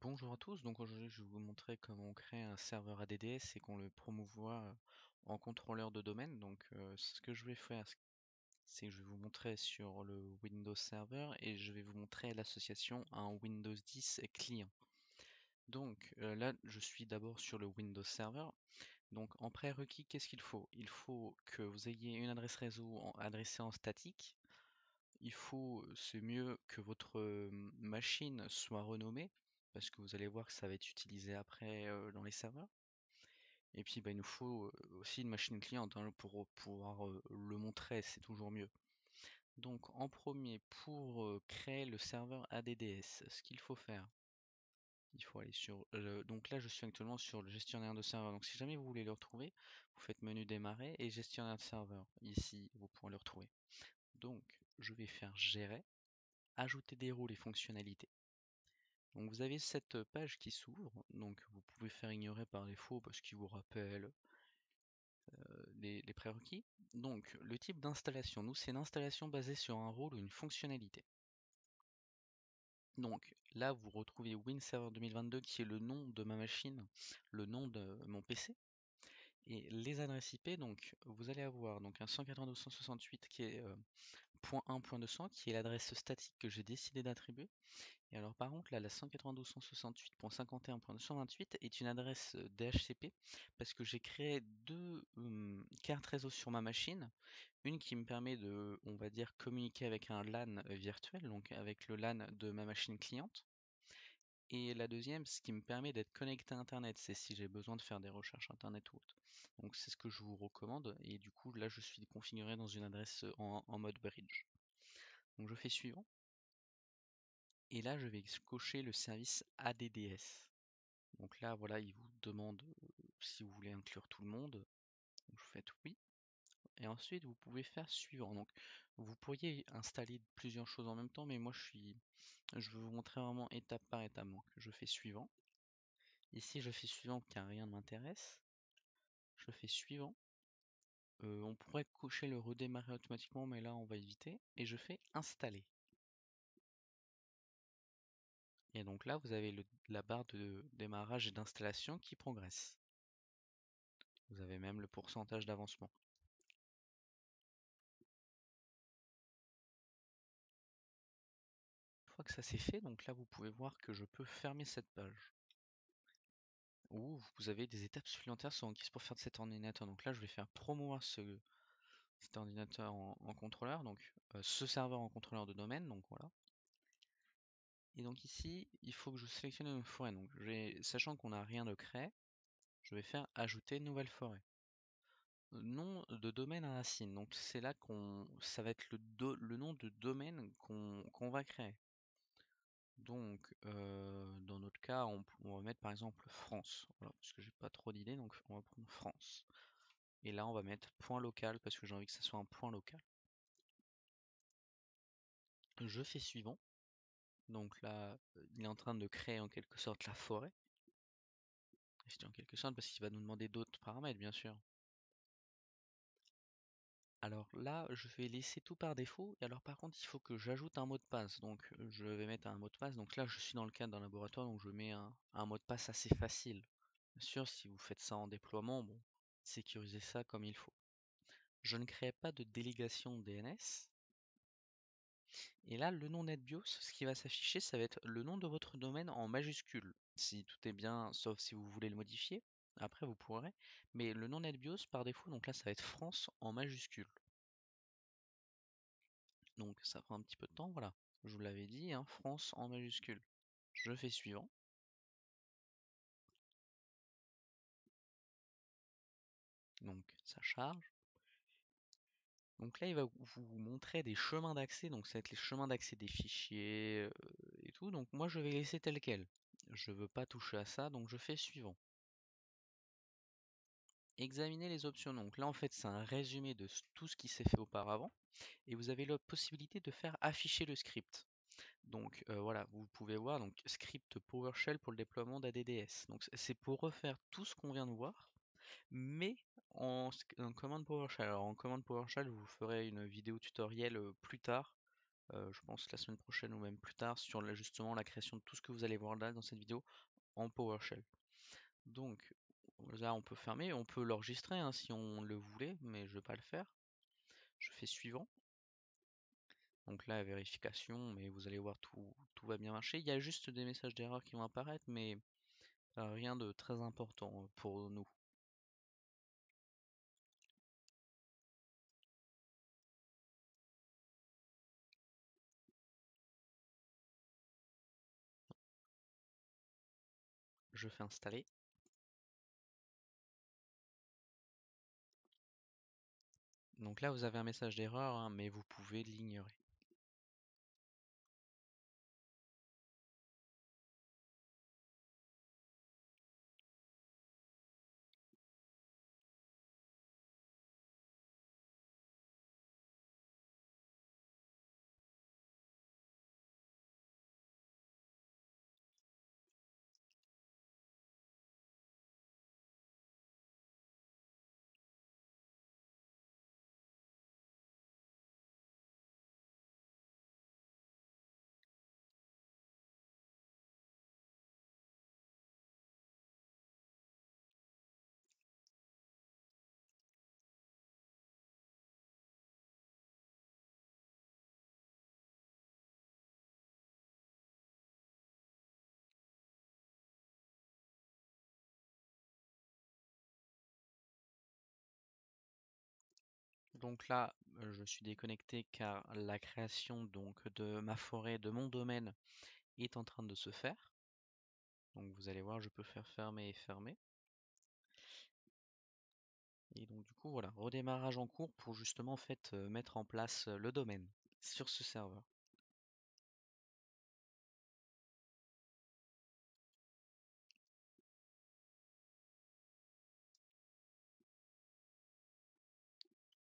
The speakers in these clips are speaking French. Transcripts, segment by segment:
Bonjour à tous, donc aujourd'hui je vais vous montrer comment on crée un serveur ADDS et qu'on le promouvoit en contrôleur de domaine. Ce que je vais faire, c'est que je vais vous montrer sur le Windows Server et je vais vous montrer l'association à un Windows 10 client. Là, je suis d'abord sur le Windows Server. Donc en prérequis, qu'est-ce qu'il faut? Il faut que vous ayez une adresse réseau adressée en statique. C'est mieux que votre machine soit renommée, parce que vous allez voir que ça va être utilisé après dans les serveurs. Et puis bah, il nous faut aussi une machine cliente hein, pour pouvoir le montrer, c'est toujours mieux. Donc en premier, pour créer le serveur ADDS, ce qu'il faut faire, il faut aller sur donc là je suis actuellement sur le gestionnaire de serveur. Donc si jamais vous voulez le retrouver, vous faites menu démarrer et gestionnaire de serveur. Ici, vous pourrez le retrouver. Donc je vais faire gérer. Ajouter des rôles et fonctionnalités. Donc vous avez cette page qui s'ouvre, donc vous pouvez faire ignorer par défaut parce qu'il vous rappelle les prérequis. Donc le type d'installation, nous c'est une installation basée sur un rôle ou une fonctionnalité. Donc là vous retrouvez WinServer 2022 qui est le nom de ma machine, le nom de mon PC. Et les adresses IP, donc vous allez avoir donc un 192.168 qui est .1.200 qui est l'adresse statique que j'ai décidé d'attribuer. Et alors par contre là la 192.168.51.228 est une adresse DHCP parce que j'ai créé deux cartes réseau sur ma machine, une qui me permet de, on va dire, communiquer avec un LAN virtuel, donc avec le LAN de ma machine cliente, et la deuxième, ce qui me permet d'être connecté à internet, c'est si j'ai besoin de faire des recherches internet ou autre. Donc c'est ce que je vous recommande, et du coup là je suis configuré dans une adresse en mode bridge. Donc je fais suivant. Et là, je vais cocher le service ADDS. Donc là, voilà, il vous demande si vous voulez inclure tout le monde. Donc vous faites oui. Et ensuite, vous pouvez faire suivant. Donc, vous pourriez installer plusieurs choses en même temps, mais moi, je veux vous montrer vraiment étape par étape. Donc, je fais suivant. Ici, je fais suivant car rien ne m'intéresse. Je fais suivant. On pourrait cocher le redémarrer automatiquement, mais là, on va éviter. Et je fais installer. Et donc là, vous avez la barre de démarrage et d'installation qui progresse. Vous avez même le pourcentage d'avancement. Une fois que ça c'est fait, donc là vous pouvez voir que je peux fermer cette page. Ou vous avez des étapes supplémentaires sont requises pour faire de cet ordinateur. Donc là je vais faire promouvoir cet ordinateur en contrôleur, donc ce serveur en contrôleur de domaine, donc voilà. Et donc ici, il faut que je sélectionne une forêt. Donc sachant qu'on n'a rien de créé, je vais faire ajouter nouvelle forêt. Nom de domaine à racine. Donc c'est là ça va être le nom de domaine qu'on va créer. Donc, dans notre cas, on va mettre par exemple France, voilà, parce que j'ai pas trop d'idées, donc on va prendre France. Et là, on va mettre point local, parce que j'ai envie que ça soit un point local. Je fais suivant. Donc là, il est en train de créer en quelque sorte la forêt. Je dis en quelque sorte parce qu'il va nous demander d'autres paramètres, bien sûr. Alors là, je vais laisser tout par défaut. Et alors par contre, il faut que j'ajoute un mot de passe. Donc je vais mettre un mot de passe. Donc là, je suis dans le cadre d'un laboratoire, donc je mets un mot de passe assez facile. Bien sûr, si vous faites ça en déploiement, bon, sécurisez ça comme il faut. Je ne crée pas de délégation DNS. Et là, le nom NetBIOS, ce qui va s'afficher, ça va être le nom de votre domaine en majuscule. Si tout est bien, sauf si vous voulez le modifier. Après, vous pourrez. Mais le nom NetBIOS, par défaut, donc là, ça va être France en majuscule. Donc ça prend un petit peu de temps, voilà. Je vous l'avais dit, hein, France en majuscule. Je fais suivant. Donc ça charge. Donc là, il va vous montrer des chemins d'accès. Donc ça va être les chemins d'accès des fichiers et tout. Donc moi, je vais laisser tel quel. Je veux pas toucher à ça, donc je fais suivant. Examiner les options. Donc là, en fait, c'est un résumé de tout ce qui s'est fait auparavant. Et vous avez la possibilité de faire afficher le script. Donc voilà, vous pouvez voir donc script PowerShell pour le déploiement d'ADDS. Donc c'est pour refaire tout ce qu'on vient de voir, mais en commande PowerShell. Alors en commande PowerShell, vous ferez une vidéo tutoriel plus tard je pense la semaine prochaine ou même plus tard, sur justement la création de tout ce que vous allez voir là dans cette vidéo en PowerShell. Donc là, on peut fermer, on peut l'enregistrer hein, si on le voulait, mais je vais pas le faire. Je fais suivant. Donc là, vérification, mais vous allez voir, tout va bien marcher. Il y a juste des messages d'erreur qui vont apparaître, mais rien de très important pour nous. Je fais installer. Donc là, vous avez un message d'erreur, hein, mais vous pouvez l'ignorer. Donc là, je suis déconnecté car la création donc de ma forêt, de mon domaine est en train de se faire. Donc vous allez voir, je peux faire fermer et fermer. Et donc du coup voilà, redémarrage en cours pour justement en fait mettre en place le domaine sur ce serveur.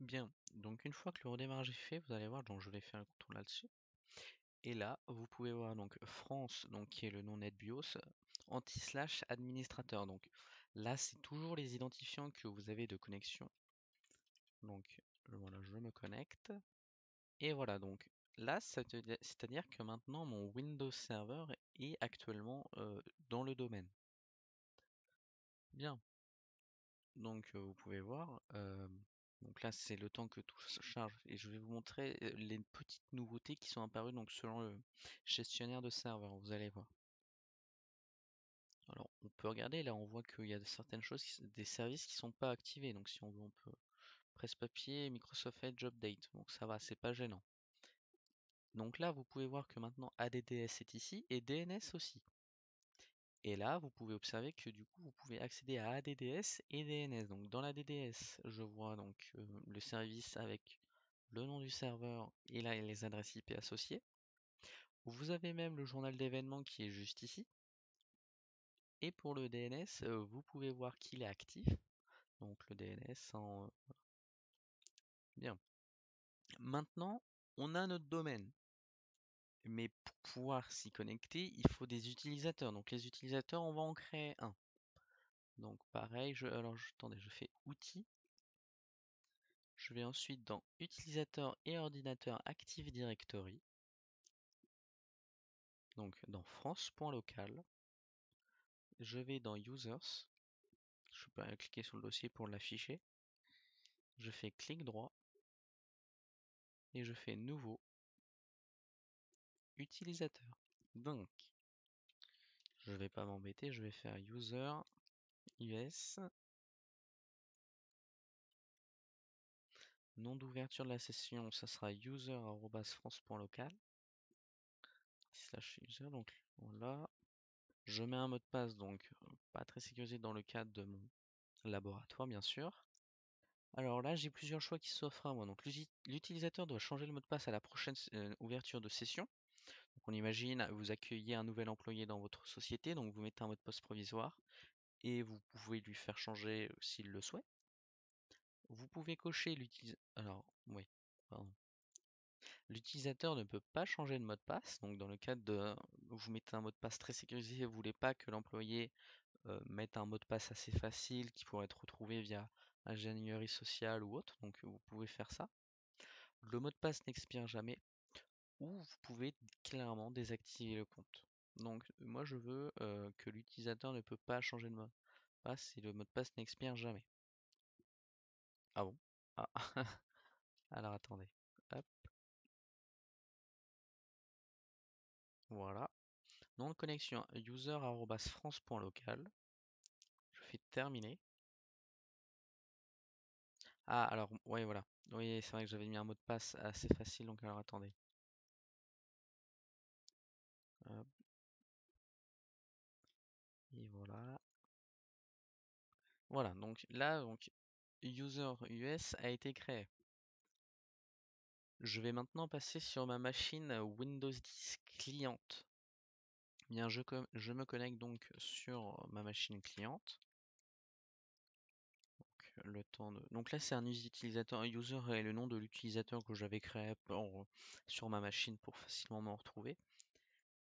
Bien, donc une fois que le redémarrage est fait, vous allez voir, donc je vais faire un contour là-dessus. Et là, vous pouvez voir donc France, donc qui est le nom NetBIOS, anti/slash administrateur. Donc là, c'est toujours les identifiants que vous avez de connexion. Donc voilà, je me connecte. Et voilà, donc là, c'est-à-dire que maintenant mon Windows Server est actuellement dans le domaine. Bien, donc vous pouvez voir, donc là c'est le temps que tout se charge et je vais vous montrer les petites nouveautés qui sont apparues donc selon le gestionnaire de serveur, vous allez voir. Alors on peut regarder, là on voit qu'il y a certaines choses, des services qui sont pas activés, donc si on veut on peut presse-papier, Microsoft Edge Update, donc ça va, c'est pas gênant. Donc là vous pouvez voir que maintenant ADDS est ici et DNS aussi. Et là, vous pouvez observer que du coup, vous pouvez accéder à ADDS et DNS. Donc dans la DDS, je vois donc le service avec le nom du serveur et là les adresses IP associées. Vous avez même le journal d'événements qui est juste ici. Et pour le DNS, vous pouvez voir qu'il est actif. Donc le DNS en... Bien. Maintenant, on a notre domaine. Mais pour pouvoir s'y connecter, il faut des utilisateurs. Donc les utilisateurs, on va en créer un. Donc pareil, attendez, je fais outils. Je vais ensuite dans Utilisateur et ordinateur Active Directory. Donc dans France.local. Je vais dans Users. Je peux cliquer sur le dossier pour l'afficher. Je fais clic droit. Et je fais Nouveau. Utilisateur. Donc, je ne vais pas m'embêter. Je vais faire User US. Nom d'ouverture de la session, ça sera user@france.local. Slash user. Donc voilà. Je mets un mot de passe, donc pas très sécurisé dans le cadre de mon laboratoire, bien sûr. Alors là, j'ai plusieurs choix qui s'offrent à moi. Donc l'utilisateur doit changer le mot de passe à la prochaine ouverture de session. Donc on imagine, vous accueillez un nouvel employé dans votre société, donc vous mettez un mot de passe provisoire et vous pouvez lui faire changer s'il le souhaite. Vous pouvez cocher l'utilisateur. Alors, oui, pardon. L'utilisateur ne peut pas changer de mot de passe. Donc dans le cadre de vous mettez un mot de passe très sécurisé, vous ne voulez pas que l'employé mette un mot de passe assez facile qui pourrait être retrouvé via ingénierie sociale ou autre. Donc vous pouvez faire ça. Le mot de passe n'expire jamais. ou vous pouvez clairement désactiver le compte. Donc moi je veux que l'utilisateur ne peut pas changer de mot de passe et le mot de passe n'expire jamais. Ah bon? Ah, alors attendez. Hop, voilà. Nom de connexion user@france.local. Je fais terminer. Ah alors ouais voilà. Oui, c'est vrai que j'avais mis un mot de passe assez facile, donc alors attendez. Hop, et voilà. Voilà, donc là, user US a été créé. Je vais maintenant passer sur ma machine Windows 10 cliente. Bien, je me connecte donc sur ma machine cliente. Donc là, c'est un utilisateur, un user est le nom de l'utilisateur que j'avais créé sur ma machine pour facilement me retrouver.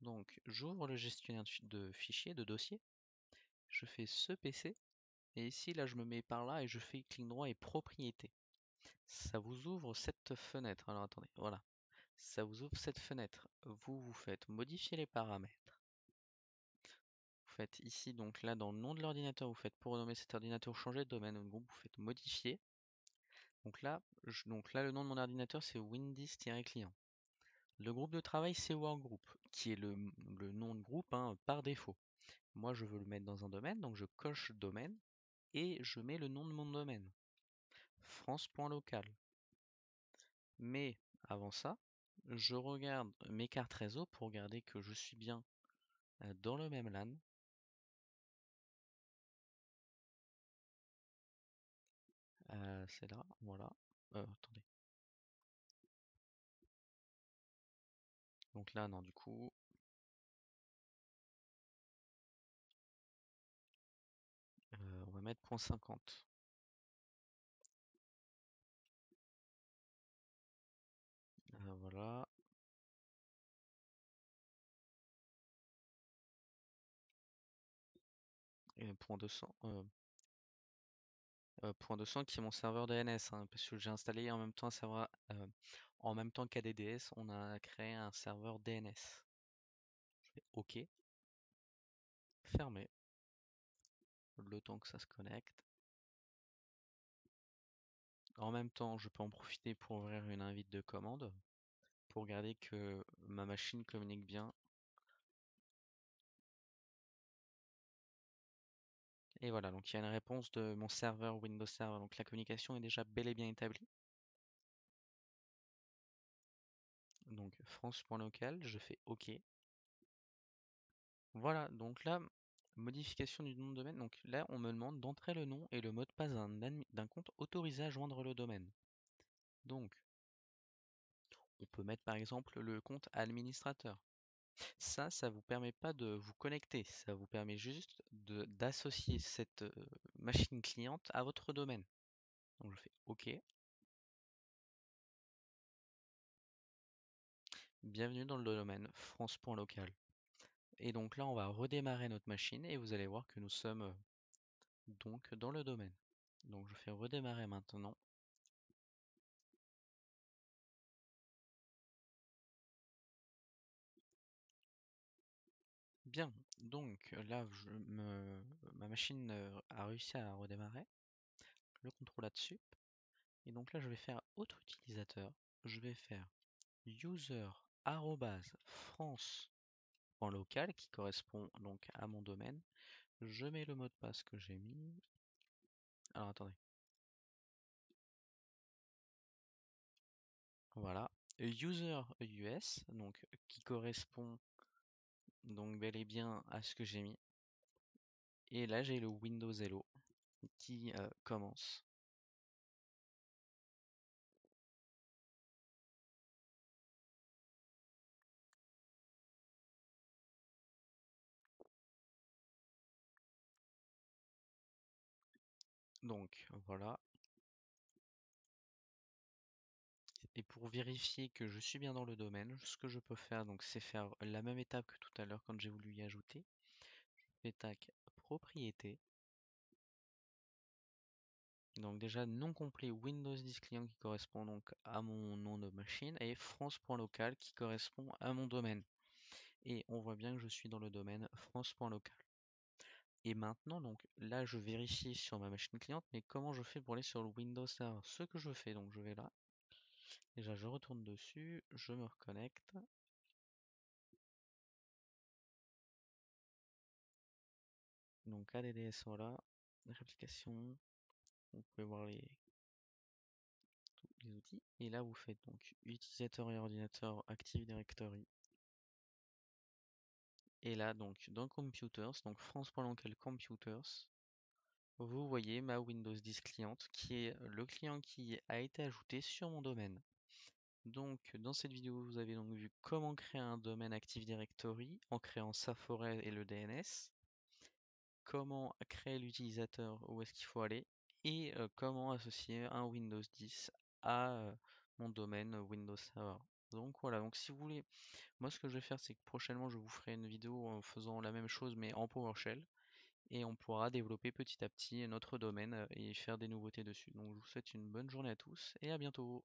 Donc, j'ouvre le gestionnaire de fichiers, de dossiers. Je fais ce PC. Et ici, là, je me mets par là et je fais clic droit et propriété. Ça vous ouvre cette fenêtre. Alors attendez, voilà. Ça vous ouvre cette fenêtre. Vous faites modifier les paramètres. Vous faites ici, donc là, dans le nom de l'ordinateur, vous faites pour renommer cet ordinateur, changer de domaine ou de groupe, vous faites modifier. Donc là, le nom de mon ordinateur, c'est Windows-client. Le groupe de travail, c'est Workgroup, qui est le nom de groupe par défaut. Moi, je veux le mettre dans un domaine, donc je coche domaine et je mets le nom de mon domaine. France.local. Mais avant ça, je regarde mes cartes réseau pour regarder que je suis bien dans le même LAN. C'est là, voilà. Attendez. Donc là, non, du coup, on va mettre .50. Voilà. Et .200. .200 qui est mon serveur DNS, parce que j'ai installé en même temps un serveur, en même temps qu'ADDS, on a créé un serveur DNS. Je fais OK, fermer, le temps que ça se connecte. En même temps, je peux en profiter pour ouvrir une invite de commande, pour regarder que ma machine communique bien. Et voilà, donc il y a une réponse de mon serveur Windows Server, donc la communication est déjà bel et bien établie. Donc France.local, je fais OK. Voilà, donc là, modification du nom de domaine. Donc là, on me demande d'entrer le nom et le mot de passe d'un compte autorisé à joindre le domaine. Donc, on peut mettre par exemple le compte administrateur. Ça vous permet pas de vous connecter, ça vous permet juste d'associer cette machine cliente à votre domaine. Donc je fais OK. Bienvenue dans le domaine France.local. Et donc là, on va redémarrer notre machine et vous allez voir que nous sommes donc dans le domaine. Donc je fais redémarrer maintenant. Bien, donc là, ma machine a réussi à redémarrer. Le contrôle là-dessus. Et donc là, je vais faire autre utilisateur. Je vais faire user@france.local qui correspond donc à mon domaine. Je mets le mot de passe que j'ai mis. Alors attendez. Voilà. User US, donc qui correspond donc bel et bien à ce que j'ai mis. Et là, j'ai le Windows Hello qui commence. Donc voilà. Et pour vérifier que je suis bien dans le domaine, ce que je peux faire, donc, c'est faire la même étape que tout à l'heure quand j'ai voulu y ajouter. Je fais tac, propriété. Donc déjà nom complet Windows 10 client qui correspond donc à mon nom de machine et France.local qui correspond à mon domaine. Et on voit bien que je suis dans le domaine France.local. Et maintenant, donc là, je vérifie sur ma machine cliente, mais comment je fais pour aller sur le Windows Server? Ce que je fais, donc je vais là. Déjà, je retourne dessus, je me reconnecte. Donc ADDS, voilà, réplication. Vous pouvez voir tous les outils. Et là, vous faites donc utilisateur et ordinateur Active Directory. Et là, donc dans Computers, donc France.local Computers, vous voyez ma Windows 10 cliente qui est le client qui a été ajouté sur mon domaine. Donc dans cette vidéo, vous avez donc vu comment créer un domaine Active Directory en créant sa forêt et le DNS, comment créer l'utilisateur, où est-ce qu'il faut aller, et comment associer un Windows 10 à mon domaine Windows Server. Donc voilà, donc si vous voulez, moi ce que je vais faire c'est que prochainement je vous ferai une vidéo en faisant la même chose mais en PowerShell et on pourra développer petit à petit notre domaine et faire des nouveautés dessus. Donc je vous souhaite une bonne journée à tous et à bientôt.